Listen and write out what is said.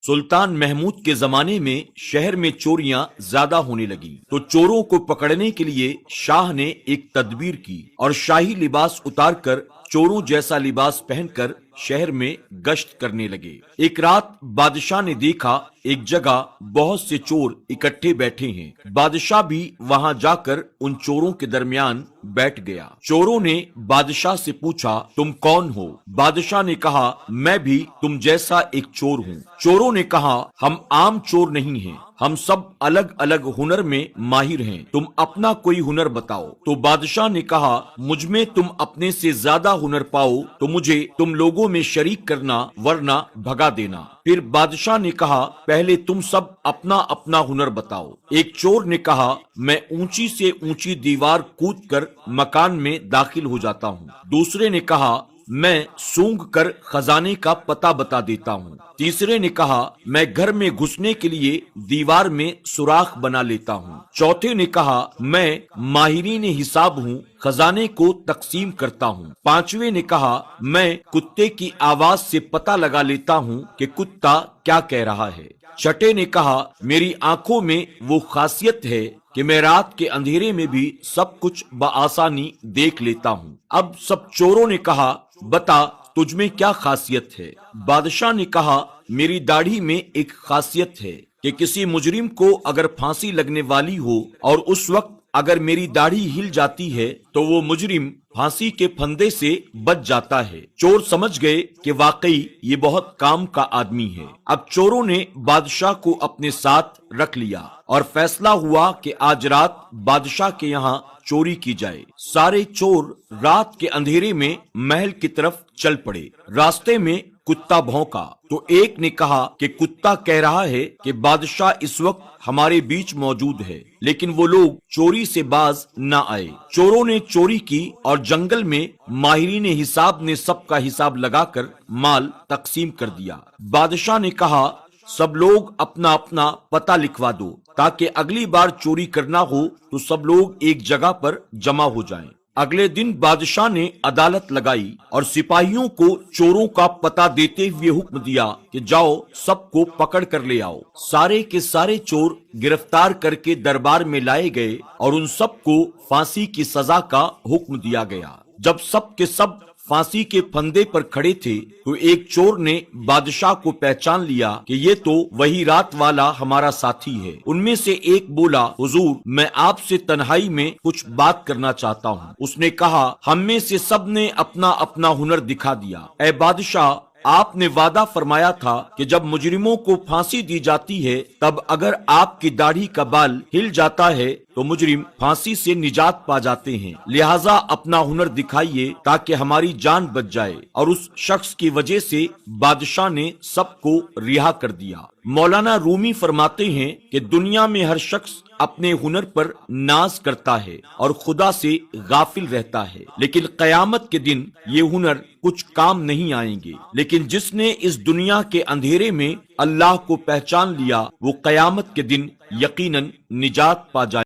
सुल्तान महमूद के जमाने में शहर में चोरियां ज्यादा होने लगी, तो चोरों को पकड़ने के लिए शाह ने एक तदबीर की और शाही लिबास उतारकर चोरों जैसा लिबास पहनकर शहर में गश्त करने लगे। एक रात बादशाह ने देखा एक जगह बहुत से चोर इकट्ठे बैठे हैं। बादशाह भी वहां जाकर उन चोरों के दरमियान बैठ गया। चोरों ने बादशाह से पूछा, तुम कौन हो? बादशाह ने कहा, मैं भी तुम जैसा एक चोर हूँ। चोरों ने कहा, हम आम चोर नहीं हैं, हम सब अलग अलग हुनर में माहिर हैं, तुम अपना कोई हुनर बताओ। तो बादशाह ने कहा, मुझ में तुम अपने से ज्यादा हुनर पाओ तो मुझे तुम लोगों में शरीक करना, वरना भगा देना। फिर बादशाह ने कहा, पहले तुम सब अपना अपना हुनर बताओ। एक चोर ने कहा, मैं ऊंची से ऊंची दीवार कूदकर मकान में दाखिल हो जाता हूँ। दूसरे ने कहा, मैं सूंघ कर खजाने का पता बता देता हूँ। तीसरे ने कहा, मैं घर में घुसने के लिए दीवार में सुराख बना लेता हूँ। चौथे ने कहा, मैं माहिरीन हिसाब हूँ, खजाने को तकसीम करता हूँ। पांचवे ने कहा, मैं कुत्ते की आवाज से पता लगा लेता हूँ कि कुत्ता क्या कह रहा है। छठे ने कहा, मेरी आंखों में वो खासियत है कि मैं रात के अंधेरे में भी सब कुछ बआसानी देख लेता हूँ। अब सब चोरों ने कहा, बता तुझमें क्या खासियत है? बादशाह ने कहा, मेरी दाढ़ी में एक खासियत है कि किसी मुजरिम को अगर फांसी लगने वाली हो और उस वक्त अगर मेरी दाढ़ी हिल जाती है तो वो मुजरिम फांसी के फंदे से बच जाता है। चोर समझ गए कि वाकई ये बहुत काम का आदमी है। अब चोरों ने बादशाह को अपने साथ रख लिया और फैसला हुआ कि आज रात बादशाह के यहाँ चोरी की जाए। सारे चोर रात के अंधेरे में महल की तरफ चल पड़े। रास्ते में कुत्ता भौंका तो एक ने कहा कि कुत्ता कह रहा है कि बादशाह इस वक्त हमारे बीच मौजूद है, लेकिन वो लोग चोरी से बाज न आए। चोरों ने चोरी की और जंगल में माहिरीन हिसाब ने सबका हिसाब लगाकर माल तकसीम कर दिया। बादशाह ने कहा, सब लोग अपना अपना पता लिखवा दो ताकि अगली बार चोरी करना हो तो सब लोग एक जगह पर जमा हो जाएं। अगले दिन बादशाह ने अदालत लगाई और सिपाहियों को चोरों का पता देते हुए हुक्म दिया कि जाओ सबको पकड़ कर ले आओ। सारे के सारे चोर गिरफ्तार करके दरबार में लाए गए और उन सबको फांसी की सजा का हुक्म दिया गया। जब सब के सब फांसी के फंदे पर खड़े थे तो एक चोर ने बादशाह को पहचान लिया कि ये तो वही रात वाला हमारा साथी है। उनमें से एक बोला, हुजूर मैं आपसे तन्हाई में कुछ बात करना चाहता हूँ। उसने कहा, हम में से सब ने अपना अपना हुनर दिखा दिया। ऐ बादशाह, आपने वादा फरमाया था कि जब मुजरिमों को फांसी दी जाती है तब अगर आपकी दाढ़ी का बाल हिल जाता है तो मुजरिम फांसी से निजात पा जाते हैं, लिहाजा अपना हुनर दिखाइए ताकि हमारी जान बच जाए। और उस शख्स की वजह से बादशाह ने सबको रिहा कर दिया। मौलाना रूमी फरमाते हैं कि दुनिया में हर शख्स अपने हुनर पर नाज करता है और खुदा से गाफिल रहता है, लेकिन कयामत के दिन ये हुनर कुछ काम नहीं आएंगे। लेकिन जिसने इस दुनिया के अंधेरे में अल्लाह को पहचान लिया वो कयामत के दिन यकीनन निजात पा जाए।